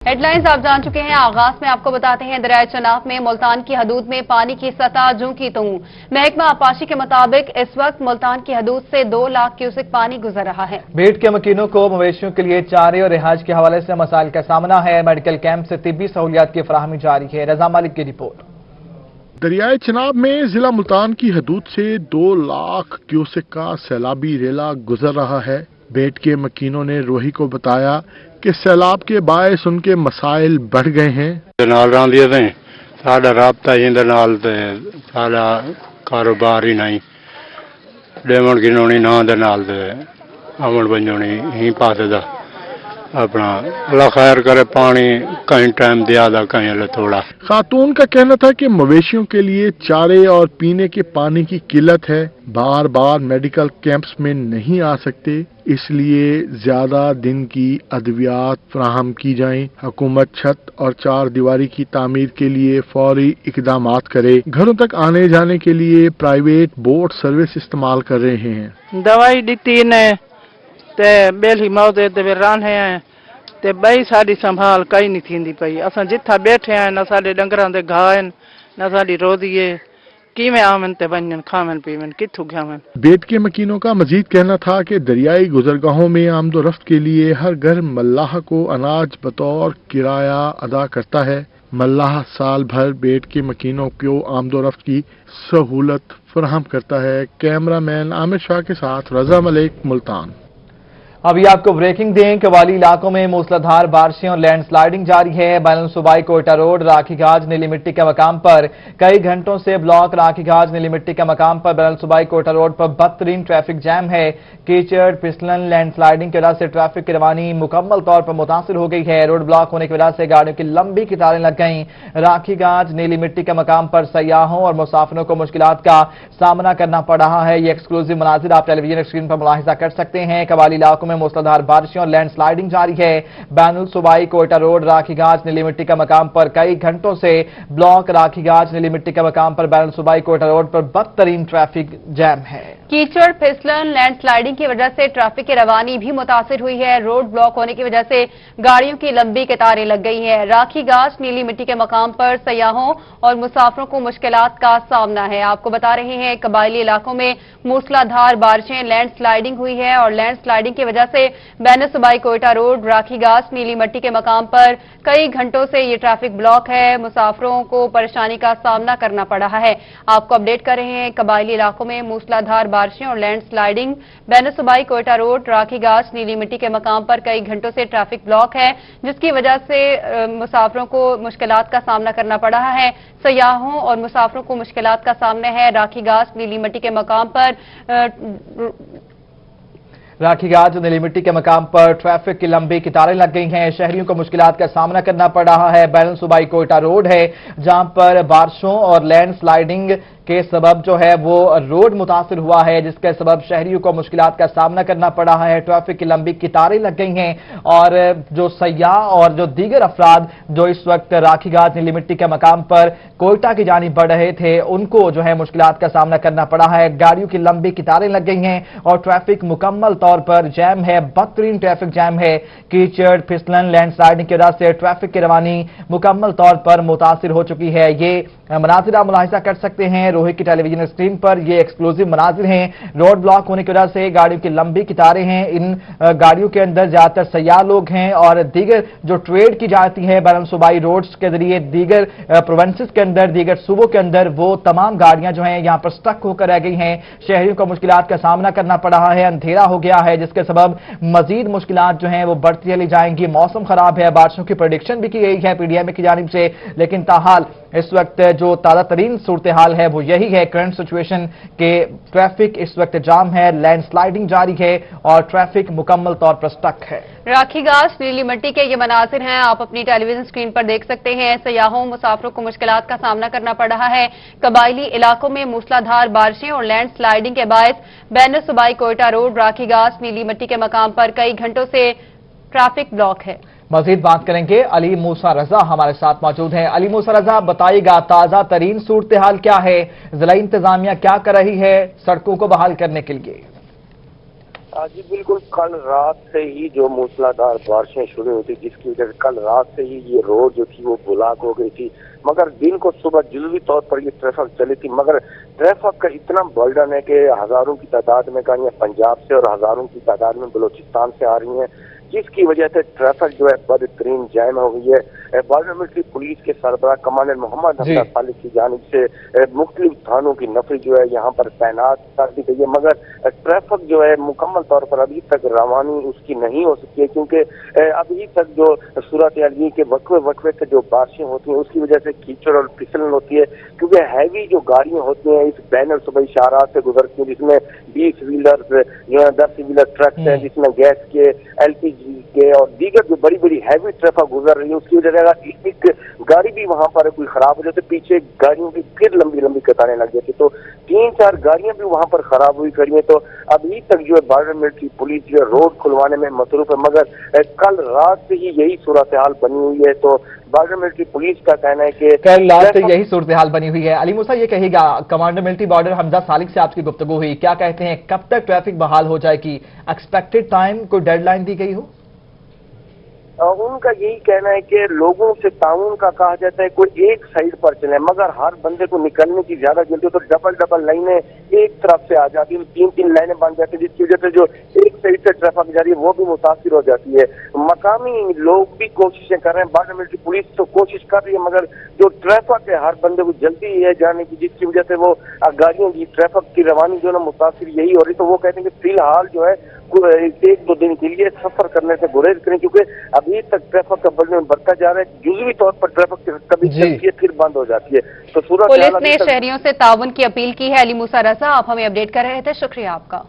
Headlines आप जान चुके हैं। आगाज में आपको बताते हैं दरिया चनाब में मुल्तान की हदूद में पानी की सतह जूं की तूं। महकमा आबपाशी के मुताबिक इस वक्त मुल्तान की हदूद से 2 लाख क्यूसेक पानी गुजर रहा है। बेट के मकीनों को मवेशियों के लिए चारे और रिहाज के हवाले से मसाइल का सामना है। मेडिकल कैंप से तिब्बी सहूलियात की फराहमी जारी है। रजा मालिक की रिपोर्ट। दरियाए चनाब में जिला मुल्तान की हदूद से 2 लाख क्यूसेक का सैलाबी रेला गुजर रहा है। बेट के मकीनों ने रोही को बताया कि सैलाब के बायस उनके मसाइल बढ़ गए हैं। राबता कारोबार ही नहीं डेमन गिनोनी ना अमन बंजोनी ही पास अपना अल्लाह खैर करे। पानी कहीं टाइम दिया था कहीं थोड़ा। खातून का कहना था कि मवेशियों के लिए चारे और पीने के पानी की किल्लत है। बार बार मेडिकल कैंप्स में नहीं आ सकते, इसलिए ज्यादा दिन की अद्वियात फराहम की जाएं। हुकूमत छत और 4 दीवारी की तामीर के लिए फौरी इकदामात करे। घरों तक आने जाने के लिए प्राइवेट बोट सर्विस इस्तेमाल कर रहे हैं। दवाई दी ने ते बेली मौदे ते रान है ते बई साडी संभाल कई नहीं थींदी पई। असां जिथा बैठे हैं न साडे डंगरां दे घाह हैं न साडी रोदी है। किवें आवन ते वञन खावन पीवन किथों घावन। बेट के मकीनों का मजीद कहना था कि दरियाई गुजरगाहों में आमदोरफ्त के लिए हर घर मल्लाह को अनाज बतौर किराया अदा करता है। मल्लाह साल भर बेट के मकीनों को आमदोरफ्त की सहूलत फराहम करता है। कैमरामैन आमिर शाह के साथ रजा मलिक, मुल्तान। अभी आपको ब्रेकिंग दें। कवाली इलाकों में मूसलाधार बारिशें और लैंड स्लाइडिंग जारी है। बैनुल सूबाई कोयटा रोड राखीगंज नीली मिट्टी के मकाम पर कई घंटों से ब्लॉक। राखीगंज नीली मिट्टी के मकाम पर बैनुल सूबाई कोयटा रोड पर बदतरीन ट्रैफिक जैम है। कीचड़ फिसलन लैंड स्लाइडिंग की वजह से ट्रैफिक की रवानी मुकम्मल तौर पर मुतासिर हो गई है। रोड ब्लॉक होने की वजह से गाड़ियों की लंबी कतारें लग गई। राखीगंज नीली मिट्टी के मकाम पर सयाहों और मुसाफिरों को मुश्किलात का सामना करना पड़ रहा है। ये एक्सक्लूसिव मनाजिर आप टेलीविजन स्क्रीन पर मुलाहिजा कर सकते हैं। कवाली इलाकों में मूसलाधार बारिशें और लैंड स्लाइडिंग जारी है। बैनुल सूबाई कोयटा रोड राखीगंज नीली मिट्टी के मकाम पर कई घंटों से ब्लॉक। राखीगंज नीली मिट्टी के मकाम पर बैनुल सूबाई कोयटा रोड पर बदतरीन ट्रैफिक जैम है। कीचड़ फिसलन लैंड स्लाइडिंग की वजह से ट्रैफिक की रवानी भी मुतासिर हुई है। रोड ब्लॉक होने की वजह से गाड़ियों की लंबी कतारें लग गई है। राखीगंज नीली मिट्टी के मकाम पर सयाहों और मुसाफिरों को मुश्किलात का सामना है। आपको बता रहे हैं कबायली इलाकों में मूसलाधार बारिशें लैंड स्लाइडिंग हुई है और लैंड स्लाइडिंग की वजह से बैनुल सूबाई कोयटा रोड राखीगंज नीली मिट्टी के मकाम पर कई घंटों से ये ट्रैफिक ब्लॉक है। मुसाफिरों को परेशानी का सामना करना पड़ रहा है। आपको अपडेट कर रहे हैं कबायली इलाकों में मूसलाधार बारिशें और लैंड स्लाइडिंग। बैनुल सूबाई कोयटा रोड राखीगंज नीली मिट्टी के मकाम पर कई घंटों से ट्रैफिक ब्लॉक है, जिसकी वजह से मुसाफिरों को मुश्किलात का सामना करना पड़ रहा है। सयाहों और मुसाफिरों को मुश्किलात का सामना है। राखीगंज नीली मिट्टी के मकाम पर राखीगंज नीली मिट्टी के मकाम पर ट्रैफिक की लंबी कतारें लग गई हैं। शहरियों को मुश्किलात का सामना करना पड़ रहा है। बैनुल सूबाई कोयटा रोड है जहां पर बारिशों और लैंड स्लाइडिंग के सबब जो है वो रोड मुतासिर हुआ है, जिसके सबब शहरियों को मुश्किलात का सामना करना पड़ रहा है। ट्रैफिक की लंबी कतारें लग गई हैं और जो सयाह और जो दीगर अफराद जो इस वक्त राखीगंज नीली मिट्टी के मकाम पर कोयटा की जानिब बढ़ रहे थे, उनको जो है मुश्किलात का सामना करना पड़ा है। गाड़ियों की लंबी कतारें लग गई हैं और ट्रैफिक मुकम्मल तौर पर जैम है। बदतरीन ट्रैफिक जैम है। कीचड़ फिसलन लैंड स्लाइडिंग की वजह से ट्रैफिक की रवानी मुकम्मल तौर पर मुतासिर हो चुकी है। ये मनाजिर आप मुलाहिजा कर सकते हैं रोही की टेलीविजन स्क्रीन पर। ये एक्सक्लूसिव मनाजिर हैं। रोड ब्लॉक होने की वजह से गाड़ियों की लंबी कतारें हैं। इन गाड़ियों के अंदर ज्यादातर सयाह लोग हैं और दीगर जो ट्रेड की जाती है बैनुल सूबाई रोड्स के जरिए दीगर प्रोविंसेस के अंदर, दीगर सूबों के अंदर, वो तमाम गाड़ियां जो हैं यहां पर स्टक होकर रह गई हैं। शहरियों को मुश्किलात का सामना करना पड़ रहा है। अंधेरा हो गया है जिसके सबब मजीद मुश्किलात जो हैं वो बढ़ती चली जाएंगी। मौसम खराब है। बारिशों की प्रेडिक्शन भी की गई है पीडीएमए की जानिब से, लेकिन ताहाल इस वक्त जो ताजा तरीन सूरत हाल है वो यही है करंट सिचुएशन के ट्रैफिक इस वक्त जाम है, लैंड स्लाइडिंग जारी है और ट्रैफिक मुकम्मल तौर पर स्टक है। राखीगंज नीली मिट्टी के ये मनाजिर हैं, आप अपनी टेलीविजन स्क्रीन पर देख सकते हैं। सयाहों मुसाफिरों को मुश्किलात का सामना करना पड़ रहा है। कबायली इलाकों में मूसलाधार बारिशें और लैंड स्लाइडिंग के बायस बैनुल सूबाई कोयटा रोड राखीगंज नीली मिट्टी के मकाम पर कई घंटों से ट्रैफिक ब्लॉक है। मजीद बात करेंगे, अली मूसा रजा हमारे साथ मौजूद हैं। अली मूसा रजा, बताइएगा ताजा तरीन सूरत हाल क्या है, जिला इंतजामिया क्या कर रही है सड़कों को बहाल करने के लिए? जी बिल्कुल, कल रात से ही जो मूसलाधार बारिशें शुरू हुई थी, जिसकी वजह से कल रात से ही ये रोड जो थी वो ब्लॉक हो गई थी। मगर दिन को सुबह जुज़वी तौर पर ये ट्रैफिक चली थी, मगर ट्रैफिक का इतना बर्डन है कि हजारों की तादाद में गाड़ियां पंजाब से और हजारों की तादाद में बलूचिस्तान से आ रही हैं, जिसकी वजह से ट्रैफिक जो है बदतरीन जैम हो गई है। बॉर्डर मिलिट्री पुलिस के सरबराह कमांडर मोहम्मद हसन खालिद की जानिब से मुख्तलिफ थानों की नफरी जो है यहाँ पर तैनात कर दी गई है, मगर ट्रैफिक जो है मुकम्मल तौर पर अभी तक रवानी उसकी नहीं हो सकी है, क्योंकि अभी तक जो सूरत हाल के वक्फे से जो बारिशें होती हैं उसकी वजह से कीचड़ और फिसलन होती है, क्योंकि हैवी जो गाड़ियां होती हैं इस बैनर सुबह शाहराह से गुजरती हैं, जिसमें 20 व्हीलर जो है 10 व्हीलर ट्रक हैं, जिसमें गैस के, LPG के और दीगर जो बड़ी बड़ी हैवी ट्रैफिक गुजर रही है, उसकी वजह से एक गाड़ी भी वहां पर कोई खराब हो जाती, पीछे गाड़ियों की फिर लंबी लंबी कतारें लग जाती, तो 3-4 गाड़ियां भी वहां पर खराब हुई खड़ी हैं। तो अभी तक जो है बॉर्डर मिलिट्री पुलिस जो है रोड खुलवाने में मसरूफ है, मगर कल रात से ही यही सूरत हाल बनी हुई है। तो बॉर्डर मिलिट्री पुलिस का कहना है कि कल रात से यही सूरत हाल बनी हुई है। अली मूसा, ये कहेगा, commander military border Hamza Salik से आपकी गुफ्तगू हुई, क्या कहते हैं, कब तक ट्रैफिक बहाल हो जाएगी? एक्सपेक्टेड टाइम, कोई डेडलाइन दी गई हो? उनका यही कहना है कि लोगों से ताउन का कहा जाता है, कोई एक साइड पर चले, मगर हर बंदे को निकलने की ज्यादा जल्दी हो तो डबल लाइनें एक तरफ से आ जाती है, 3-3 लाइनें बन जाती है, जिसकी वजह से जो एक साइड से ट्रैफिक जा रही है वो भी मुतासिर हो जाती है। मकामी लोग भी कोशिशें कर रहे हैं, बॉर्डर मिलिट्री पुलिस तो कोशिश कर रही है, मगर जो ट्रैफिक है हर बंदे को जल्दी है जाने की, जिसकी वजह से वो गाड़ियों की ट्रैफिक की रवानी जो है मुतासिर यही हो रही। तो वो कहते हैं कि फिलहाल जो है 1-2 दिन के लिए सफर करने से गुरेज करें, क्योंकि अभी तक ट्रैफिक का बर्डन बढ़ता जा रहा है। जुज़वी तौर पर ट्रैफिक कभी चलती है फिर बंद हो जाती है। तो पुलिस ने शहरियों से ताउन की अपील की है। अली मूसा रजा, आप हमें अपडेट कर रहे थे, शुक्रिया आपका।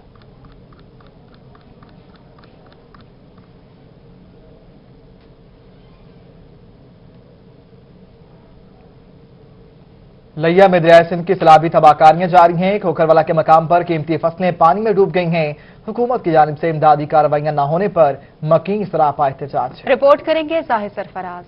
लिया में दरिया सिंध की सैलाबी तबाहकारियां जारी हैं। खोखरवाला के मकाम पर कीमती फसलें पानी में डूब गई हैं। हुकूमत की जानिब से इमदादी कार्रवाइयां न होने पर मकीन सरापा एहतजाज। रिपोर्ट करेंगे जाहिर सरफराज।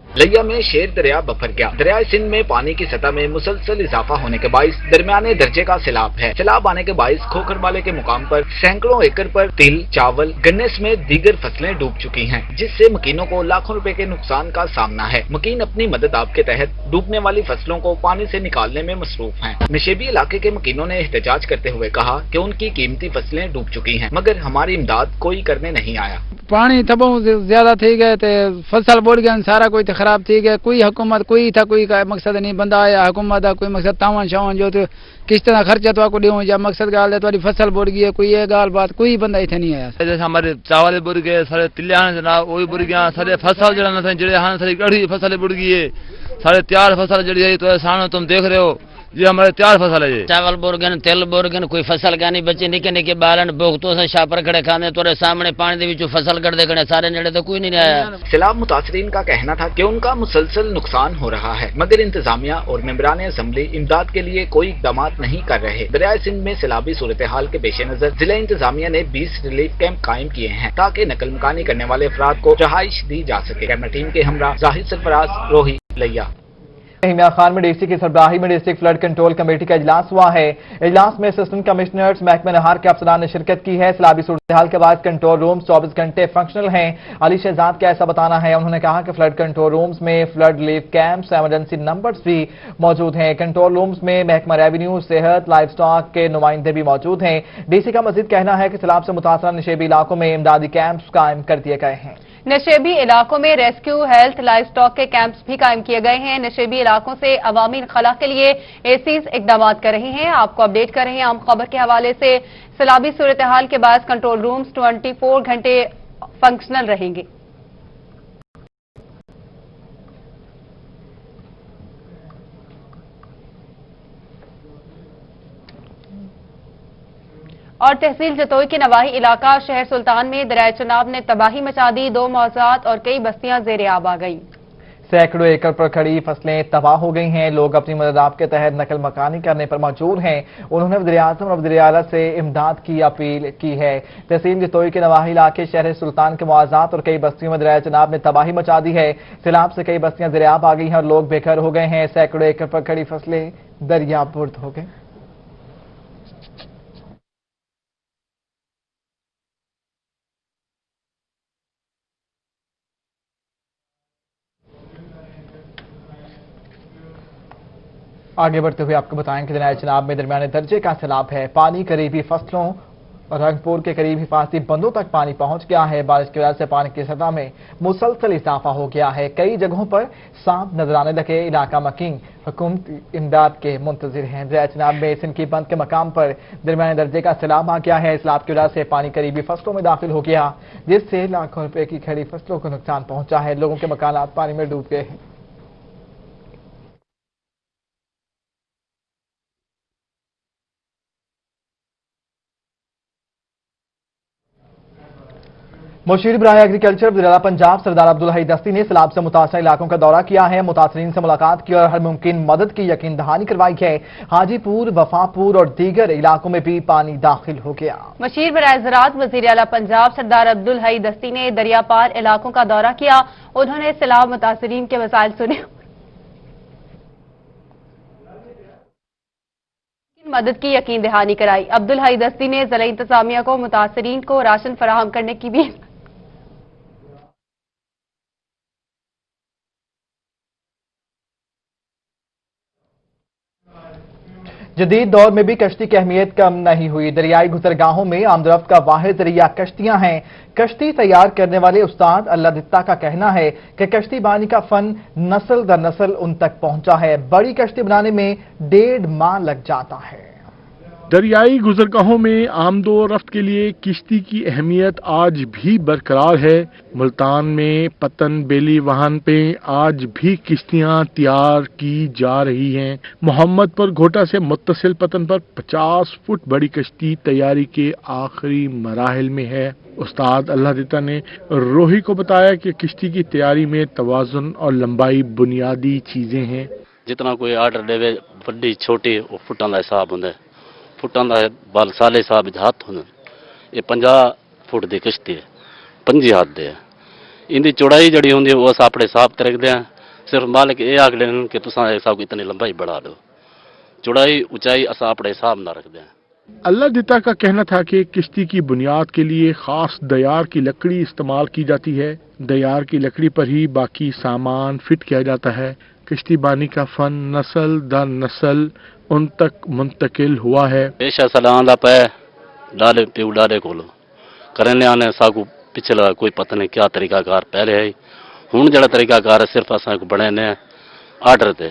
लिया में शेर दरिया बफर गया। दरिया सिंध में पानी की सतह में मुसलसल इजाफा होने के बाइस दरमियाने दर्जे का सैलाब है। सैलाब आने के बाइस खोखरवाले के मुकाम पर सैकड़ों एकड़ पर तिल, चावल, गन्ने समेत दीगर फसलें डूब चुकी हैं, जिससे मकीनों को लाखों रुपए के नुकसान का सामना है। मकीन अपनी मदद आप के तहत डूबने वाली फसलों को पानी से निकालने में मसरूफ हैं। नशेबी इलाके के मकीनों ने एहतजाज करते हुए कहा कि उनकी कीमती फसलें डूब चुकी हैं, मगर हमारी इमदाद कोई करने नहीं आया। पानी तबो ज्यादा थी गए थे, फसल बुड़ गए, सारा कोई खराब थी गया। कोई हुकूमत कोई था, कोई का मकसद नहीं, बंदा आया हुकूमत का कोई मकसद तावन शावन जो तो किस तरह खर्चा तो आपको ड्यूं या मकसद गाल है तुम्हारी फसल बुड़ गई है, कोई ये गाल बात कोई बंदा इतने नहीं आया। जैसे हमारे चावल बुड़ गए, सारे तिले आने जनाब वही बुड़ गया, सारे फसल जरा जड़े हाँ सारी गढ़ी फसल बुड़ गई है, सारे तैयार फसल जड़ी है। तो सामने तुम देख रहे हो ये हमारे तैयार फसल है। ये चावल बोरगन, तेल बोरगन, कोई फसल का नहीं बचे, निके निके बालन बोगतों से छापर खड़े खाने तोरे सामने पानी दे विचों फसल कर दे खड़े, सारे नेड़े तो कोई नहीं आया। सैलाब मुतासरीन का कहना था कि उनका मुसलसल नुकसान हो रहा है, मगर इंतजामिया और मेंबरान असम्बली इमदाद के लिए कोई इकदाम नहीं कर रहे। दरिया सिंध में सैलाबी सूरत हाल के पेश नजर जिला इंतजामिया ने 20 रिलीफ कैंप कायम किए हैं, ताकि नकल मकानी करने वाले अफराद को रहाइश दी जा सके। कैमरा टीम के हमरा जाहिर सरफराज, रोही, लिया। इमरान खान में डीसी की सरबराही में डिस्ट्रिक्ट फ्लड कंट्रोल कमेटी का इजलास हुआ है। इजलास में असिस्टेंट कमिश्नर्स महकमे नहार के अफसरान ने शिरकत की है। सैलाबी सूरत हाल के बाद कंट्रोल रूम्स 24 घंटे फंक्शनल हैं। अली शहजाद का ऐसा बताना है। उन्होंने कहा कि फ्लड कंट्रोल रूम्स में flood relief camps, emergency numbers भी मौजूद हैं। कंट्रोल रूम्स में महकमा रेवेन्यू, सेहत, लाइफ स्टॉक के नुमाइंदे भी मौजूद हैं। डीसी का मजीद कहना है कि सैलाब से मुतासरा नशेबी इलाकों में इमदादी कैंप्स कायम कर दिए गए हैं। नशेबी इलाकों में रेस्क्यू, हेल्थ, लाइफ स्टॉक के कैंप्स भी कायम किए गए हैं। नशेबी इलाकों से अवामी खला के लिए एसीज इकदाम कर रहे हैं। आपको अपडेट कर रहे हैं आम खबर के हवाले से। सैलाबी सूरत हाल के बाद कंट्रोल रूम्स 24 घंटे फंक्शनल रहेंगे। और तहसील जतोई के नवाही इलाका शहर सुल्तान में दरिया चनाब ने तबाही मचा दी। 2 मौजात और कई बस्तियां ज़ेरे आब आ गई। सैकड़ों एकड़ पर खड़ी फसलें तबाह हो गई हैं। लोग अपनी मदद आप के तहत नकल मकानी करने पर मजबूर हैं। उन्होंने वज़ीर-ए-आज़म और वज़ीर-ए-आला से इमदाद की अपील की है। तहसील जतोई के नवाही इलाके शहर सुल्तान के मुआज़ात और कई बस्तियों में दरिया चनाब ने तबाही मचा दी है। सैलाब से कई बस्तियां ज़ेरे आब आ गई हैं और लोग बेघर हो गए हैं। सैकड़ों एकड़ पर खड़ी फसलें दरियाबुर्द हो गई। आगे बढ़ते हुए आपको बताएं कि दरियाए चिनाब में दरमियाने दर्जे का सैलाब है। पानी करीबी फसलों और रंगपुर के करीब हिफाजती बंदों तक पानी पहुंच गया है। बारिश की वजह से पानी की सतह में मुसलसल इजाफा हो गया है। कई जगहों पर सांप नजर आने लगे। इलाका मकीन हुकूमती इमदाद के मुंतजिर हैं। दरियाए चिनाब में सिंकी बंद के मकाम पर दरमियाने दर्जे का सैलाब आ गया है। सैलाब की वजह से पानी करीबी फसलों में दाखिल हो गया, जिससे लाखों रुपए की खड़ी फसलों को नुकसान पहुंचा है। लोगों के मकानात पानी में डूब गए हैं। मुशीर बराह एग्रीकल्चर वज़ीर-ए-आला पंजाब सरदार अब्दुल हई दस्ती ने सैलाब से मुतासर इलाकों का दौरा किया है। मुतासरीन से मुलाकात की और हर मुमकिन मदद की यकीन दहानी करवाई है। हाजीपुर, वफापुर और दीगर इलाकों में भी पानी दाखिल हो गया। मुशीर बराह ज़राअत वज़ीर-ए-आला पंजाब सरदार अब्दुल हई दस्ती ने दरिया पार इलाकों का दौरा किया। उन्होंने सैलाब मुतासरीन के मसाइल सुने, मदद की यकीन दहानी कराई। अब्दुल हई दस्ती ने ज़िला इंतजामिया को मुतासरीन को राशन फराहम करने की भी जदीद दौर में भी कश्ती की अहमियत कम नहीं हुई। दरियाई गुजरगाहों में आमदरफ्त का वाहिद जरिया कश्तियां हैं। कश्ती तैयार करने वाले उस्ताद अल्लाह दित्ता का कहना है कि कश्ती बानी का फन नस्ल दर नस्ल उन तक पहुंचा है। बड़ी कश्ती बनाने में 1.5 माह लग जाता है। दरियाई गुजरगाहों में आमदोरफ्त के लिए किश्ती की अहमियत आज भी बरकरार है। मुल्तान में पतन बेली वाहन पे आज भी किश्तियां तैयार की जा रही हैं। मोहम्मदपुर घोटा से मुत्तसिल पतन पर 50 फुट बड़ी कश्ती तैयारी के आखिरी मराहिल में है। उस्ताद अल्लाह दित्ता ने रोही को बताया कि किश्ती की तैयारी में तवाजुन और लंबाई बुनियादी चीजें हैं। जितना कोई आर्डर देवे बड़ी छोटी फुटां का हिसाब होंगे। फुटां का बल साले हिसाब हाथ होंगे। ये 50 फुट की किश्ती है, 5 हाथ दे। इनकी चौड़ाई जड़ी होंगी वो अस अपने हिसाब से रखते हैं। सिर्फ मालिक ये आख लेन कि तुसा हिसाब की इतनी लंबाई बढ़ा दो, चौड़ाई ऊंचाई अस अपने हिसाब ना रखते हैं। अल्लाह दित्ता का कहना था कि किश्ती की बुनियाद के लिए खास दयार की लकड़ी इस्तेमाल की जाती है। दयार की लकड़ी पर ही बाकी सामान फिट किया जाता है। किश्ती बानी का फन नस्ल दर नस्ल उन तक मुंतकिल हुआ है। पेशा सलाह दा पै डाले प्यू डाले कोलो करने आने साकू पिछला कोई पता नहीं क्या तरीकाकार पहले है। हुण जड़ा तरीकाकार सिर्फ असा बने ने आर्डर ते।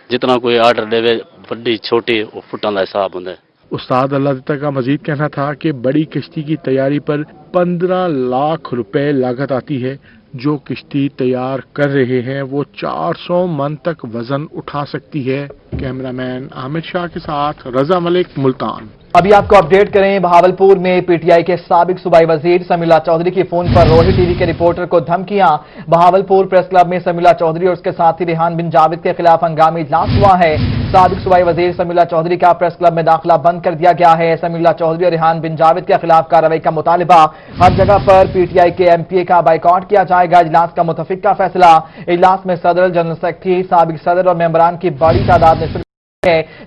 जितना कोई आर्डर देवे बड़ी छोटी फुटां का हिसाब होंगे। उस्ताद अल्लाह दित्ता का मजीद कहना था कि बड़ी किश्ती की तैयारी पर 15 लाख रुपए लागत आती है। जो किश्ती तैयार कर रहे हैं वो 400 मन तक वजन उठा सकती है। कैमरामैन आमिर शाह के साथ रजा मलिक, मुल्तान। अभी आपको अपडेट करें, बहावलपुर में पीटीआई के साबिक सूबाई वजीर समीला चौधरी की फोन पर रोही टीवी के रिपोर्टर को धमकियां। बहावलपुर प्रेस क्लब में समीला चौधरी और उसके साथी रेहान बिन जावेद के खिलाफ हंगामी इजलास हुआ है। साबिक सूबाई वजीर समीला चौधरी का प्रेस क्लब में दाखिला बंद कर दिया गया है। समीला चौधरी और रेहान बिन जावेद के खिलाफ कार्रवाई का मुतालिबा। हर जगह पर पीटीआई के एमपीए का बाइकआउट किया जाएगा। इजलास का मुतफिक का फैसला। इजलास में सदर, जनरल सेक्रेटरी, साबिक सदर और मेंबरान की बड़ी तादाद में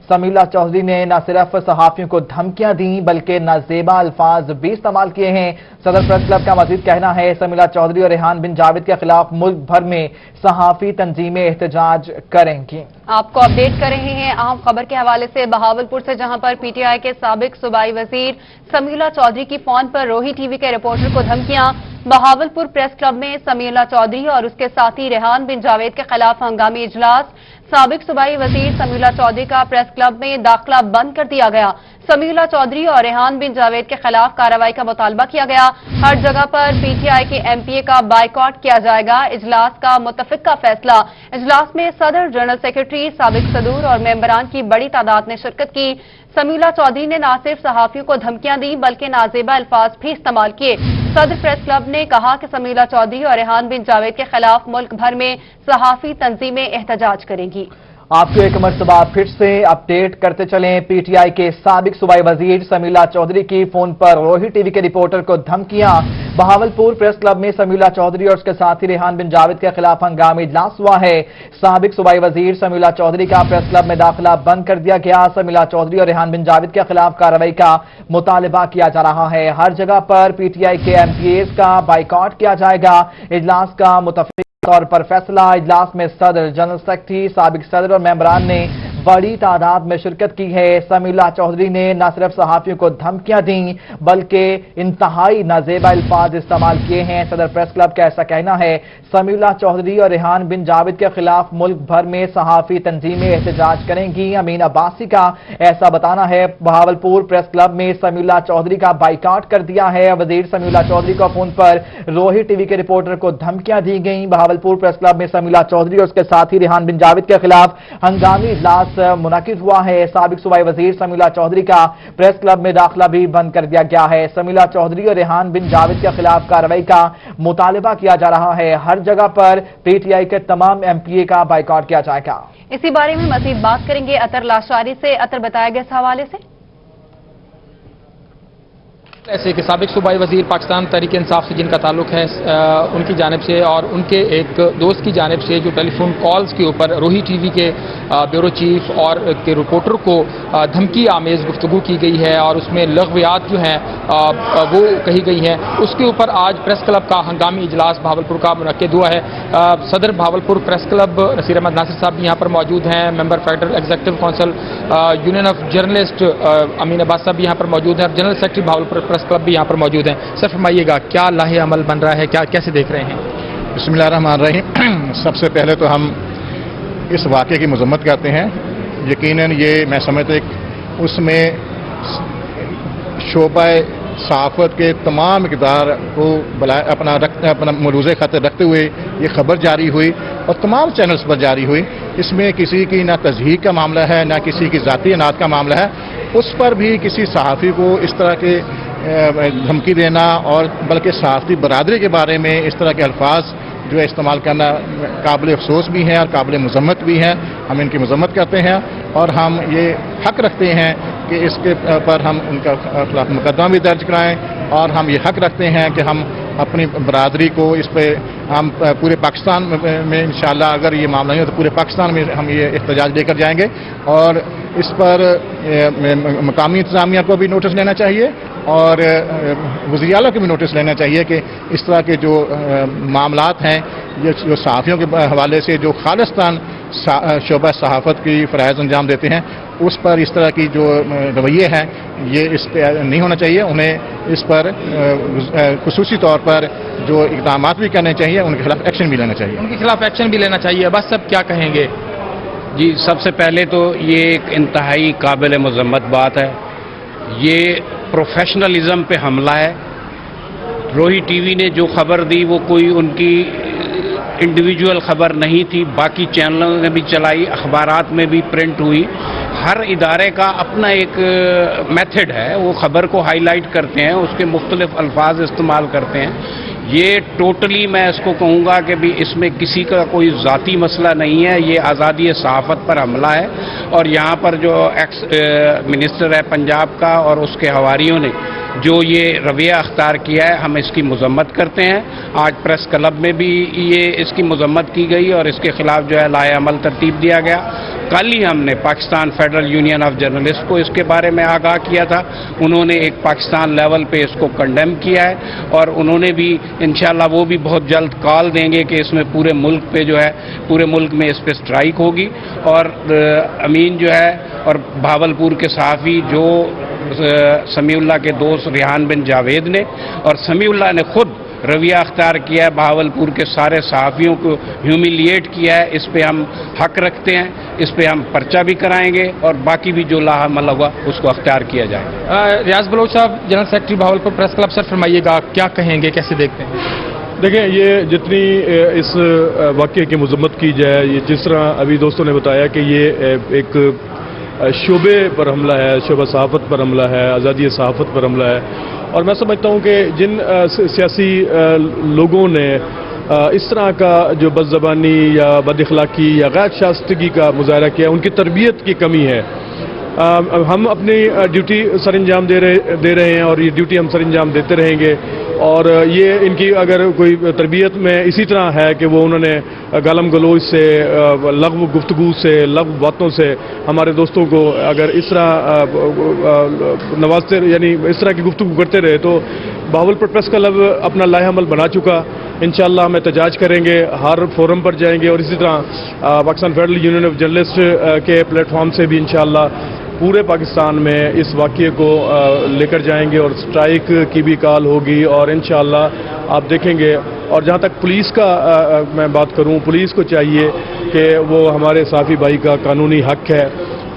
समीला चौधरी ने न सिर्फ सहाफियों को धमकियां दी बल्कि नाजेबा अल्फाज भी इस्तेमाल किए हैं। सदर प्रेस क्लब का मजीद कहना है समीला चौधरी और रेहान बिन जावेद के खिलाफ मुल्क भर में सहाफी तंजीमें एहतजाज करेंगी। आपको अपडेट कर रहे हैं अहम खबर के हवाले से बहावलपुर से, जहां पर पीटीआई के साबिक सूबाई वजीर समीला चौधरी की फोन पर रोही टीवी के रिपोर्टर को धमकियां। बहावलपुर प्रेस क्लब में समीला चौधरी और उसके साथी रेहान बिन जावेद के खिलाफ हंगामी इजलास। साबिक सूबाई वजीर समीला चौधरी का प्रेस क्लब में दाखिला बंद कर दिया गया। समीला चौधरी और रेहान बिन जावेद के खिलाफ कार्रवाई का मुतालबा किया गया। हर जगह पर पीटीआई के एमपीए का बाइकआउट किया जाएगा। इजलास का मुतफिक का फैसला। इजलास में सदर, जनरल सेक्रेटरी, साबिक सदूर और मेंबरान की बड़ी तादाद ने शिरकत की। समीला चौधरी ने न सिर्फ सहाफियों को धमकियां दी बल्कि नाजेबा अल्फाज भी इस्तेमाल किए। सदर प्रेस क्लब ने कहा कि समीला चौधरी और रेहान बिन जावेद के खिलाफ मुल्क भर में सहाफी तंजीमें एहतजाज करेंगी। आपको एक मरतबा फिर से अपडेट करते चलें, पीटीआई के साबिक सूबाई वजीर समीला चौधरी की फोन पर रोही टीवी के रिपोर्टर को धमकियां। बहावलपुर प्रेस क्लब में समीला चौधरी और उसके साथी रेहान बिन जावेद के खिलाफ हंगामी इजलास हुआ है। साबिक सूबाई वजीर समीला चौधरी का प्रेस क्लब में दाखिला बंद कर दिया गया। समीला चौधरी और रेहान बिन जावेद के खिलाफ कार्रवाई का मुतालिबा किया जा रहा है। हर जगह पर पीटीआई के एमपीए का बाइकआउट किया जाएगा। इजलास का मुतफिक तौर पर फैसला। इजलास में सदर, जनरल सेक्रेटरी, साबिक सदर और मेंबरान ने बड़ी तादाद में शिरकत की है। समीउल्लाह चौधरी ने न सिर्फ सहाफियों को धमकियां दी बल्कि इंतहाई नाजेबा अल्फाज इस्तेमाल किए हैं। सदर प्रेस क्लब का ऐसा कहना है समीउल्लाह चौधरी और रेहान बिन जावेद के खिलाफ मुल्क भर में सहाफी तंजीमें एहतजाज करेंगी। अमीन अब्बासी का ऐसा बताना है। बहावलपुर प्रेस क्लब में समीउल्लाह चौधरी का बाइकाट कर दिया है। वजीर समीउल्लाह चौधरी को फोन पर रोही टीवी के रिपोर्टर को धमकियां दी गई। बहावलपुर प्रेस क्लब में समीउल्लाह चौधरी और उसके साथी रेहान बिन जावेद के खिलाफ हंगामी इजलास मुनक्किद हुआ है। साबिक सूबाई वजीर समीउल्लाह चौधरी का प्रेस क्लब में दाखिला भी बंद कर दिया गया है। समीउल्लाह चौधरी और रेहान बिन जावेद के खिलाफ कार्रवाई का मुतालबा किया जा रहा है। हर जगह पर पीटीआई के तमाम एमपीए का बाइकआउट किया जाएगा। इसी बारे में मजीद बात करेंगे अतर लाशारी से। अतर, बताया गया इस हवाले से ऐसे कि साबिक सूबाई वजीर पाकिस्तान तहरीक इंसाफ से जिनका ताल्लुक है उनकी जानिब से और उनके एक दोस्त की जानिब से जो टेलीफोन कॉल्स के ऊपर रोही टीवी के ब्यूरो चीफ और के रिपोर्टर को धमकी आमेज गुफ्तगू की गई है और उसमें लग़वियात जो हैं वो कही गई हैं, उसके ऊपर आज प्रेस क्लब का हंगामी इजलास भावलपुर का मुनक्किद हुआ है। सदर भावलपुर प्रेस क्लब नसीर अहमद नासिर साहब भी यहाँ पर मौजूद हैं। Member federal executive council union of journalist Amin Abbas साहब भी यहाँ पर मौजूद हैं और general secretary Bahawalpur press club भी यहाँ पर मौजूद हैं। सर फरमाइएगा क्या लाहे अमल बन रहा है, क्या कैसे देख रहे हैं? बिस्मिल्लाहिर्रहमानिर्रहीम। सबसे पहले तो हम इस वाक़े की मज़म्मत करते हैं। यकीनन ये मैं समझता हूँ उसमें शोबा सहाफ़त के तमाम इक़दार को अपना मलूज़े ख़ातिर रखते हुए ये खबर जारी हुई और तमाम चैनल्स पर जारी हुई। इसमें किसी की ना तज़हीक का मामला है ना किसी की ज़ाती अनाद का मामला है। उस पर भी किसी सहाफ़ी को इस तरह के धमकी देना और बल्कि सहाफ़ती बरादरी के बारे में इस तरह के अल्फाज जो है इस्तेमाल करना काबिल अफसोस भी हैं और काबिल मज़म्मत भी हैं। हम इनकी मज़म्मत करते हैं और हम ये हक़ रखते हैं कि इसके पर हम उनका खिलाफ मुकदमा भी दर्ज कराएं और हम ये हक़ रखते हैं कि हम अपनी बरादरी को इस पर हम पूरे पाकिस्तान में इंशाअल्लाह अगर ये मामला नहीं हो तो पूरे पाकिस्तान में हम ये एहतजाज लेकर जाएंगे और इस पर मकामी इंतज़ामिया को भी नोटिस लेना चाहिए और वज़ीर आला को भी नोटिस लेना चाहिए कि इस तरह के जो मामलात हैं ये जो सहाफ़ियों के हवाले से जो खालिस्तान शोबा सहाफ़त की फ़राइज़ अंजाम देते हैं उस पर इस तरह की जो रवैये हैं ये इस पर नहीं होना चाहिए। उन्हें इस पर खुसूसी तौर पर जो इक़दामात भी करने चाहिए उनके खिलाफ एक्शन भी लेना चाहिए। उनके खिलाफ एक्शन भी लेना चाहिए। बस सब क्या कहेंगे? जी, सबसे पहले तो ये एक इंतहाई काबिल मज़म्मत बात है। ये प्रोफेशनलिज्म पे हमला है। रोही टीवी ने जो खबर दी वो कोई उनकी इंडिविजुअल खबर नहीं थी, बाकी चैनलों ने भी चलाई, अखबारात में भी प्रिंट हुई। हर इदारे का अपना एक मेथड है, वो खबर को हाईलाइट करते हैं, उसके मुख्तलिफ अल्फाज इस्तेमाल करते हैं। ये टोटली मैं इसको कहूँगा कि भी इसमें किसी का कोई ज़ाती मसला नहीं है, ये आज़ादी सहाफ़त पर हमला है। और यहाँ पर जो एक्स मिनिस्टर है पंजाब का और उसके हवारियों ने जो ये रवैया अख्तार किया है हम इसकी मज़म्मत करते हैं। आज प्रेस क्लब में भी ये इसकी मज़म्मत की गई और इसके ख़िलाफ़ जो है लाए अमल तरतीब दिया गया। कल ही हमने Pakistan federal union of journalist को इसके बारे में आगाह किया था। उन्होंने एक पाकिस्तान लेवल पे इसको कंडेम किया है और उन्होंने भी इंशाल्लाह वो भी बहुत जल्द कॉल देंगे कि इसमें पूरे मुल्क पे जो है पूरे मुल्क में इस पे स्ट्राइक होगी। और अमीन जो है और भावलपुर के सहाफ़ी जो समीउल्लाह के दोस्त रेहान बिन जावेद ने और समीउल्लाह ने खुद रवैया अख्तार किया है, बहावलपुर के सारे सहाफ़ियों को ह्यूमिलिएट किया है। इस पे हम हक रखते हैं, इस पे हम पर्चा भी कराएंगे और बाकी भी जो लाहमल होगा उसको अख्तियार किया जाएगा। रियाज बलोच साहब, general secretary Bahawalpur press club, sir फरमाइएगा क्या कहेंगे, कैसे देखते हैं? देखें, ये जितनी इस वाक़े की मज़म्मत की जाए, ये जिस तरह अभी दोस्तों ने बताया कि ये एक शोबे पर हमला है, शोबा सहाफ़त पर हमला है, आज़ादी सहाफ़त पर हमला है। और मैं समझता हूँ कि जिन सियासी लोगों ने इस तरह का जो बदज़बानी या बदअखलाक़ी या गैर शाइस्तगी का मुज़ाहरा किया, उनकी तरबियत की कमी है। हम अपनी ड्यूटी सर अंजाम दे रहे हैं और ये ड्यूटी हम सर अंजाम देते रहेंगे اور یہ ان کی اگر کوئی تربیت میں اسی طرح ہے کہ وہ انہوں نے گالم گلوچ سے لغو گفتگو سے لغو باتوں سے ہمارے دوستوں کو اگر اس طرح نوازتے یعنی اس طرح کی گفتگو کرتے رہے تو بہاولپور پریس کلب اپنا لائحہ عمل بنا چکا. انشاءاللہ ہم احتجاج کریں گے, ہر فورم پر جائیں گے اور اسی طرح Pakistan federal union of journalist کے پلیٹ فارم سے بھی انشاءاللہ پورے پاکستان میں اس واقعے کو لے کر جائیں گے اور سٹرائک کی بھی کال ہوگی. اور انشاءاللہ آپ دیکھیں گے. اور جہاں تک پولیس کا میں بات کروں, پولیس کو چاہیے کہ وہ ہمارے صحافی بھائی کا قانونی حق ہے.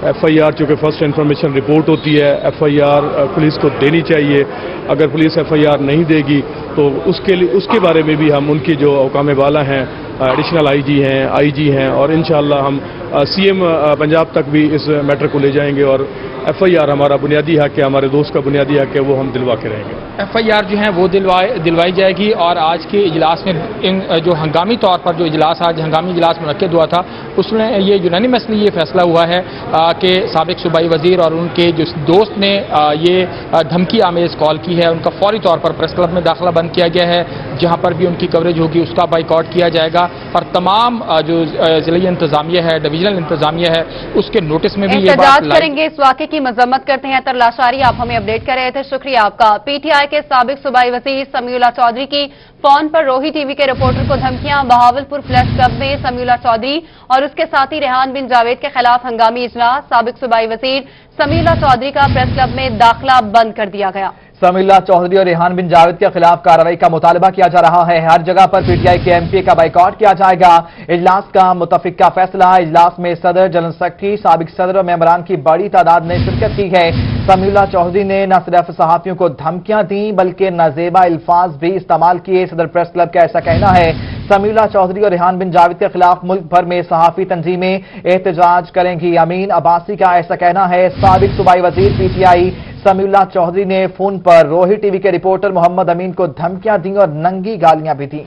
ایف آئی آر چونکہ فرسٹ انفارمیشن رپورٹ ہوتی ہے, ایف آئی آر پولیس کو دینی چاہیے. اگر پولیس ایف آئی آر نہیں دے گی تو اس کے بارے میں بھی ہم ان کی جو حکام بالا ہیں, ایڈیشنل آئی جی ہیں, آئی جی ہیں, اور انشاءاللہ ہم سی ایم پنجاب تک بھی اس میٹر کو لے جائیں گے. اور ایف آئی آر ہمارا بنیادی حق ہے, ہمارے دوست کا بنیادی حق ہے, وہ ہم دلوا کے رہیں گے. ایف آئی آر جو ہیں وہ دلوائی جائے گی. اور آج کے اجلاس میں جو ہنگامی طور پر جو اجلاس آج ہنگامی اجلاس منعقد ہوا تھا اس میں یہ یونانیمسلی یہ فیصلہ ہوا ہے کہ سابق صوبائی وزیر اور ان کے جو دوست نے یہ دھمکی آمیز کال کی ہے, ان کا فوری طور پر پریس کلب میں داخلہ بند کیا گیا ہے. جہاں پر بھی ان کی کوریج ہوگی اس کا بائیکاٹ کیا جائے گا. اور تمام جو ضلعی انتظامیہ ہے, ڈویژنل انتظامیہ ہے, اس کے نوٹس میں بھی یہ بات احتجاج کریں گے. اس واقعے کی مذمت کرتے ہیں. ترلاشاری آپ ہمیں اپڈیٹ کر رہے تھے, شکریہ آپ کا. پی ٹی آئی کے سابق صوبائی وزیر سمیع اللہ چودھری کی فون پر روہی ٹی وی کے رپورٹر کو دھمکیاں. بہاولپور پریس کلب میں سمیع اللہ چودھری اور اس کے ساتھی ریحان بن جاوید کے خلاف ہنگامی اجلاس. سابق صوبائی وزیر سمیع اللہ چودھری کا پریس کلب میں داخلہ بند کر دیا گیا. سمیع اللہ چودھری اور ریحان بن جاوید کے خلاف کارروائی کا مطالبہ کیا جا رہا ہے. ہر جگہ پر پی ٹی آئی کے ایم پی اے کا بائیکاٹ کیا جائے گا. اجلاس کا متفقہ فیصلہ. اجلاس میں صدر, جنرل سیکرٹری, سابق صدر اور ممبران کی بڑی تعداد نے شرکت کی ہے. سمیع اللہ چودھری نے نہ صرف صحافیوں کو دھمکیاں دیں بلکہ نازیبا الفاظ بھی استعمال کیے. صدر پریس کلب کا ایسا کہنا ہے. سمیع اللہ چودھری اور ریحان بن جاوید کے خلاف ملک بھر میں صحافی تنظیمیں احتجاج کریں گی. امین عباسی کا ایسا کہنا ہے. سابق صوبائی وزیر پی ٹی آئی سمیع اللہ چودھری نے فون پر روہی ٹی وی کے رپورٹر محمد امین کو دھمکیاں دیں اور ننگی گالیاں بھی دیں.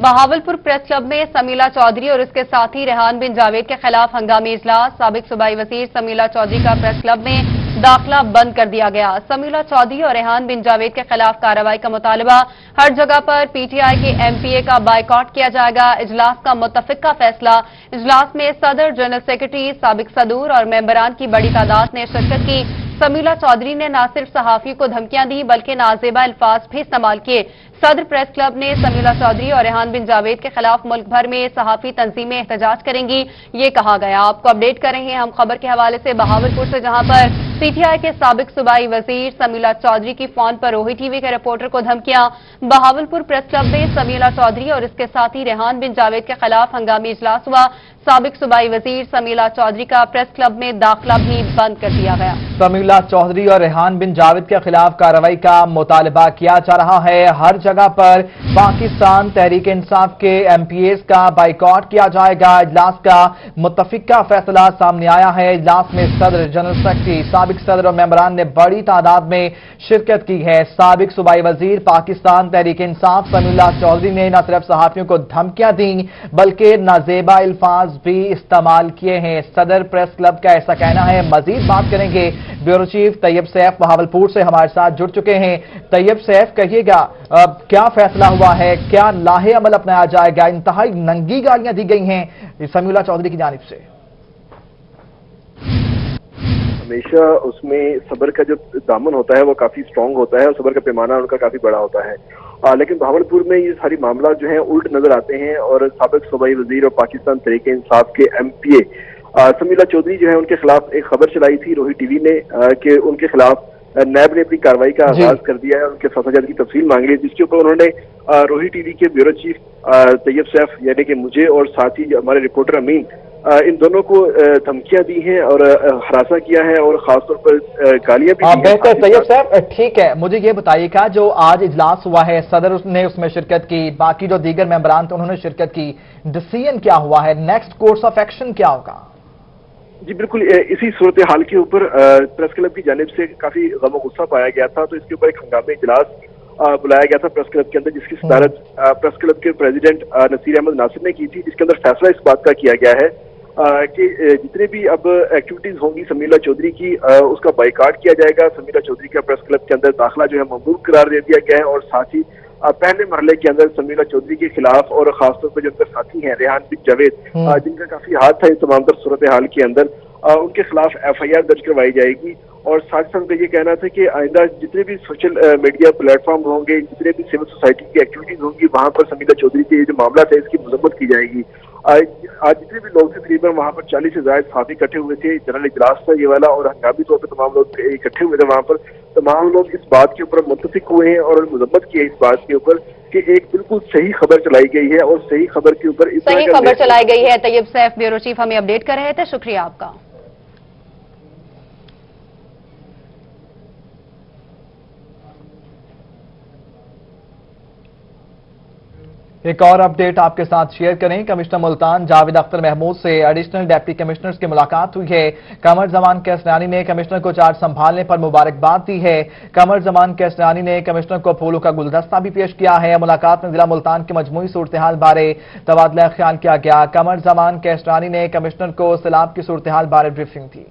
بہاولپور پریس کلب میں سمیع اللہ چودھری اور اس کے ساتھی ریحان بن جاوید کے خلاف ہنگامی اجلاس. سابق صوبائی وزیر سمیع اللہ چودھری کا پریس کلب میں داخلہ بند کر دیا گیا. سمیع اللہ چودھری اور ریحان بن جاوید کے خلاف کارروائی کا مطالبہ. ہر جگہ پر پی ٹی آئی کے ایم پی اے کا بائیکاٹ کیا جائے گا. اجلاس کا متفقہ فیصلہ. اجلاس میں صدر, جنرل سیکرٹری, سابق صدور اور ممبران کی بڑی تعداد نے شرکت کی. سمیع اللہ چودھری نے نہ صرف صحافیوں کو دھمکیاں دی بلکہ نازیبا الفاظ بھی استعمال کیے. صدر پریس کلب نے سمیع اللہ چودھری اور ریحان بن جاوید کے خلاف ملک بھر میں صحافی تنظیمیں احتجاج کریں گی, یہ کہا گیا. آپ کو اپڈیٹ کریں گے ہم خبر کے حوالے سے بہاولپور سے, جہاں پر پی ٹی آئی کے سابق صوبائی وزیر سمیع اللہ چودھری کی فون پر روہی ٹی وی کے رپورٹر کو دھمکیاں. بہاولپور پریس کلب میں سمیع اللہ چودھری اور اس کے ساتھی ریحان بن جاوید کے خلاف ہنگامی اجلاس ہوا. سابق صوبائی وزیر سمیع اللہ چودھری کا پریس کلب میں داخلہ بھی بند کر دیا گیا. سمیع اللہ چودھری اور ریحان بن جاوید کے خلاف کارروائی کا مطالبہ کیا جا رہا ہے. ہر جگہ پر پاکستان تحریک انصاف کے ایم پی ایز کا بائیکاٹ کیا جائے گا. اجلاس کا متفقہ فیصلہ سامنے آیا ہے. اجلاس میں صدر, جنرل سیکرٹری, سابق صدر اور ممبران نے بڑی تعداد میں شرکت کی ہے. سابق صوبائی وزیر پاکستان تحریک انصاف سمیع اللہ چودھری نے نہ صرف صحافیوں کو دھمکیاں دیں بلکہ نازیبا الفاظ بھی استعمال کیے ہیں. صدر پریس کلب کا ایسا کہنا ہے. مزید بات کریں گے. بیورو چیف طیب سیف بہاولپور سے ہمارے ساتھ جڑ چکے ہیں. طیب سیف, کہیے گا کیا فیصلہ ہوا ہے, کیا لاہے عمل اپنایا جائے گا؟ انتہائی ننگی گالیاں دی گئی ہیں سمیع اللہ چودھری کی جانب سے. ہمیشہ اس میں صبر کا جو دامن ہوتا ہے وہ کافی اسٹرانگ ہوتا ہے اور صبر کا پیمانہ ان کا کافی بڑا ہوتا ہے. لیکن بہاولپور میں یہ ساری معاملات جو ہیں الٹ نظر آتے ہیں اور سابق صوبائی وزیر اور پاکستان تحریک انصاف کے ایم پی اے سمیع اللہ چودھری جو ہے ان کے خلاف ایک خبر چلائی تھی روہی ٹی وی نے کہ ان کے خلاف نیب نے اپنی کارروائی کا آغاز کر دیا ہے, ان کے فساد جات کی تفصیل مانگ لی ہے, جس کے اوپر انہوں نے روہی ٹی وی کے بیورو چیف طیب سیف یعنی کہ مجھے اور ساتھی ہمارے رپورٹر امین ان دونوں کو دھمکیاں دی ہیں اور ہراساں کیا ہے اور خاص طور پر گالیاں بھی. بہتر طیب صاحب, ٹھیک ہے, مجھے یہ بتائیے گا جو آج اجلاس ہوا ہے صدر نے اس میں شرکت کی, باقی جو دیگر ممبران تھے انہوں نے شرکت کی, ڈیسیژن کیا ہوا ہے, نیکسٹ کورس آف ایکشن کیا ہوگا؟ جی بالکل, اسی صورتحال کے اوپر پریس کلب کی جانب سے کافی غم و غصہ پایا گیا تھا, تو اس کے اوپر ایک ہنگامی اجلاس بلایا گیا تھا پریس کلب کے اندر, جس کی صدارت پریس کلب کے پریزیڈنٹ نصیر احمد ناصر نے کی تھی, جس کے اندر فیصلہ اس بات کا کیا گیا ہے کہ जितने भी अब एक्टिविटीज होंगी समीला चौधरी की उसका बाइकाट किया जाएगा। समीला चौधरी का प्रेस क्लब के अंदर दाखिला जो है ममनूअ करार दे दिया गया है और साथ ही पहले मरहले के अंदर समीला चौधरी के खिलाफ और खासतौर पर जो उनके साथी हैं रेहान बिन जावेद जिनका काफी हाथ था इस तमाम तर सूरत हाल के अंदर, उनके खिलाफ FIR दर्ज करवाई जाएगी। और साथ साथ उनका ये कहना था कि आइंदा जितने भी सोशल मीडिया प्लेटफॉर्म होंगे, जितने भी सिविल सोसाइटी की एक्टिविटीज होंगी, वहां पर समीला चौधरी के जो मामला है इसकी मजम्मत की जाएगी। आज जितने भी लोग थे तकरीबन वहाँ पर 40 से ज्यादा सहाफ़ी इकट्ठे हुए थे। जनरल इजलास था ये वाला और हंगामी तौर पर तमाम लोग इकट्ठे हुए थे वहाँ पर। तमाम लोग इस बात के ऊपर मुत्तफिक हुए हैं और मजम्मत की है इस बात के ऊपर कि एक बिल्कुल सही खबर चलाई गई है और सही खबर के ऊपर सही खबर चलाई गई है। तैयब सैफ ब्यूरो चीफ हमें अपडेट कर रहे थे, शुक्रिया आपका। एक और अपडेट आपके साथ शेयर करें। कमिश्नर मुल्तान जावेद अख्तर महमूद से एडिशनल डिप्टी कमिश्नर्स की मुलाकात हुई है। कमर जमान कैसरानी ने कमिश्नर को चार्ज संभालने पर मुबारकबाद दी है। कमर जमान कैसरानी ने कमिश्नर को फूलों का गुलदस्ता भी पेश किया है। मुलाकात में जिला मुल्तान की मजमूई सूरत हाल बारे तबादला ख्याल किया गया। कमर जमान कैसरानी ने कमिश्नर को सैलाब की सूरत हाल बारे ब्रीफिंग दी।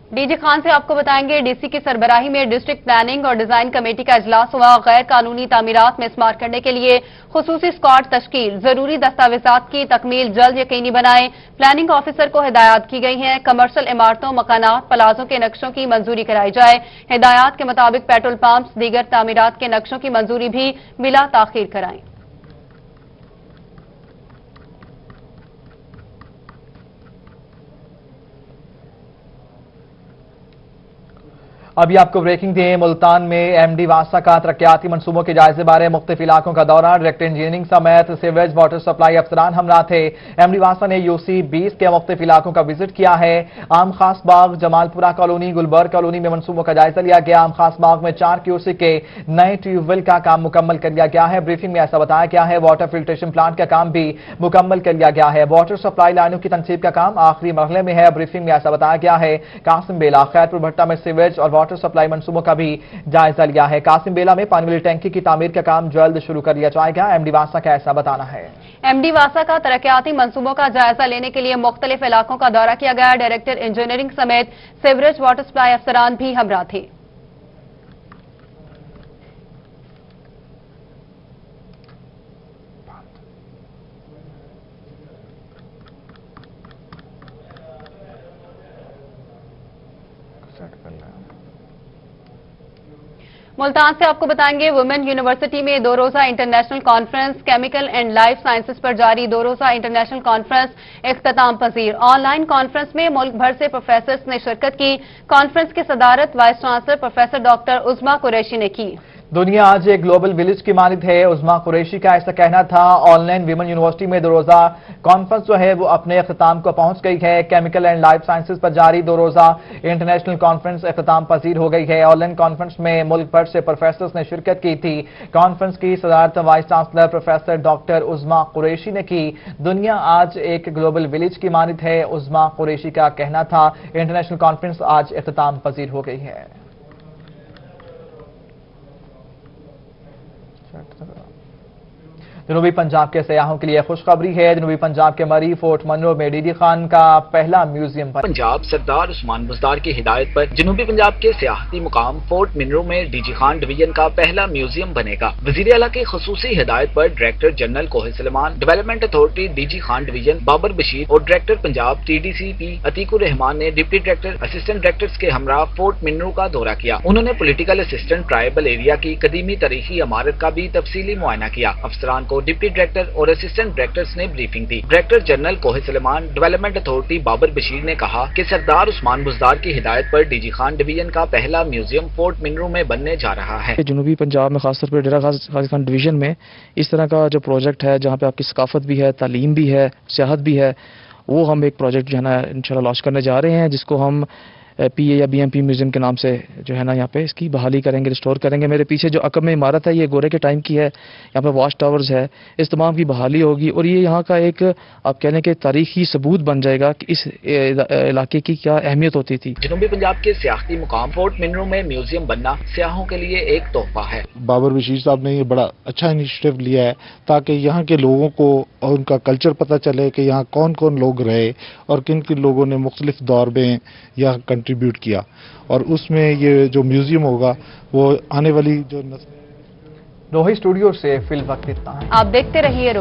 डीजी खान से आपको बताएंगे, डीसी की सरबराही में डिस्ट्रिक्ट प्लानिंग और डिजाइन कमेटी का इजलास हुआ। गैर कानूनी तामीरात में स्मार्ट करने के लिए खुसूसी स्क्वाड तश्कील, जरूरी दस्तावेजात की तकमील जल्द यकीनी बनाएं। प्लानिंग ऑफिसर को हिदायत की गई है। कमर्शियल इमारतों, मकानात, प्लाजों के नक्शों की मंजूरी कराई जाए। हिदायत के मुताबिक पेट्रोल पंप्स, दीगर तामीरात के नक्शों की मंजूरी भी बिला ताखीर कराएं। अभी आपको ब्रेकिंग दें। मुल्तान में MD वासा का तरक्याती मनसूबों के जायजे बारे मुख्तलिफ इलाकों का दौरा। डायरेक्टर इंजीनियरिंग समेत सीवरेज वाटर सप्लाई अफसरान हमरा थे। MD वासा ने UC 20 के मुख्तलिफ इलाकों का विजिट किया है। आम खास बाग, जमालपुरा कॉलोनी, गुलबर्ग कॉलोनी में मनसूबों का जायजा लिया गया। आम खास बाग में 4 क्यूसी के नए ट्यूबवेल का काम मुकम्मल कर लिया गया है। ब्रीफिंग में ऐसा बताया गया है। वाटर फिल्ट्रेशन प्लांट का काम भी मुकम्मल कर लिया गया है। वाटर सप्लाई लाइनों की तनसीब का काम आखिरी मरहले में है। ब्रीफिंग में ऐसा बताया गया है। कासिम बेला, खैरपुर भट्टा में सीवरेज और वाटर सप्लाई मनसूबों का भी जायजा लिया है। कासिम बेला में पानी वाली टैंकी की तामीर का काम जल्द शुरू कर लिया जाएगा। MD वासा का ऐसा बताना है। MD वासा का तरक्याती मनसूबों का जायजा लेने के लिए मुख्तलिफ इलाकों का दौरा किया गया। डायरेक्टर इंजीनियरिंग समेत सीवरेज वाटर सप्लाई अफसरान भी हमरा थे। मुल्तान से आपको बताएंगे, वुमेन यूनिवर्सिटी में 2 रोजा international conference chemical and life sciences पर जारी 2 रोजा इंटरनेशनल कॉन्फ्रेंस इख्तिताम पजीर। ऑनलाइन कॉन्फ्रेंस में मुल्क भर से प्रोफेसर्स ने शिरकत की। कॉन्फ्रेंस की सदारत vice chancellor professor doctor उज़मा Qureshi ने की। दुनिया आज एक ग्लोबल विलेज की मानिद है, उज़मा कुरैशी का ऐसा कहना था। ऑनलाइन विमेन यूनिवर्सिटी में 2 रोजा कॉन्फ्रेंस जो है वो अपने इख्तिताम को पहुंच गई है। केमिकल एंड लाइफ साइंसेज पर जारी 2 रोजा इंटरनेशनल कॉन्फ्रेंस इख्तिताम पजीर हो गई है। ऑनलाइन कॉन्फ्रेंस में मुल्क भर से प्रोफेसर्स ने शिरकत की थी। कॉन्फ्रेंस की सदारत vice chancellor professor doctor उज़मा Qureshi ने की। दुनिया आज एक ग्लोबल विलेज की मानिद है, उज़मा कुरैशी का कहना था। इंटरनेशनल कॉन्फ्रेंस आज इख्तिताम पजीर हो गई है। जनूबी पंजाब के सयाहों के लिए खुशखबरी है। जनूबी पंजाब के मरी फोर्ट मनरो में डीडी खान का पहला म्यूजियम बना। पंजाब सरदार उस्मान बुज़दार की हिदायत पर जनूबी पंजाब के सियाहती मुकाम फोर्ट मनरो में डीजी खान डिवीजन का पहला म्यूजियम बनेगा। वजीर आला की खुसूसी हिदायत पर director general Kohe Suleman, development authority DG Khan division Babar Bashir और डायरेक्टर पंजाब TDCP अतीकुर रहमान ने डिप्टी डायरेक्टर, असिस्टेंट डायरेक्टर्स के हमरा फोर्ट मनरो का दौरा किया। उन्होंने पॉलिटिकल असिस्टेंट ट्राइबल एरिया की कदीमी तारीखी इमारत का भी तफसीली मुआयना किया। अफसरान को डिप्टी डायरेक्टर और असिस्टेंट डायरेक्टर्स ने ब्रीफिंग दी। Director general Kohe Suleman, development authority Babar Bashir ने कहा कि सरदार उस्मान बुज़दार की हिदायत पर डीजी खान डिवीजन का पहला म्यूजियम फोर्ट मनरो में बनने जा रहा है। जनूबी पंजाब में खासतौर पर डेरा गाजी खान डिवीजन में इस तरह का जो प्रोजेक्ट है, जहाँ पे आपकी सकाफत भी है, तालीम भी है, सियाहत भी है, वो हम एक प्रोजेक्ट जो है ना इंशाल्लाह लॉन्च करने जा रहे हैं, जिसको हम PA या BMP म्यूजियम के नाम से जो है ना यहाँ पे इसकी बहाली करेंगे, रिस्टोर करेंगे। मेरे पीछे जो अकब में इमारत है ये गोरे के टाइम की है, यहाँ पे वॉच टावर्स है, इस तमाम की बहाली होगी और ये यहाँ का एक आप कह लें कि तारीखी सबूत बन जाएगा कि इस इलाके की क्या अहमियत होती थी। जनूबी पंजाब के सियाहती मुकाम पोर्ट मिनरू में म्यूजियम बनना सियाहों के लिए एक तोहफा है। बाबर बशीर साहब ने ये बड़ा अच्छा इनिशिएटिव लिया है ताकि यहाँ के लोगों को और उनका कल्चर पता चले कि यहाँ कौन कौन लोग रहे और किन किन लोगों ने मुख्तलिफ दौर में यहाँ कंट्रीब्यूट किया, और उसमें ये जो म्यूजियम होगा वो आने वाली जो रोही स्टूडियो से फिल वक्त इतना है। आप देखते रहिए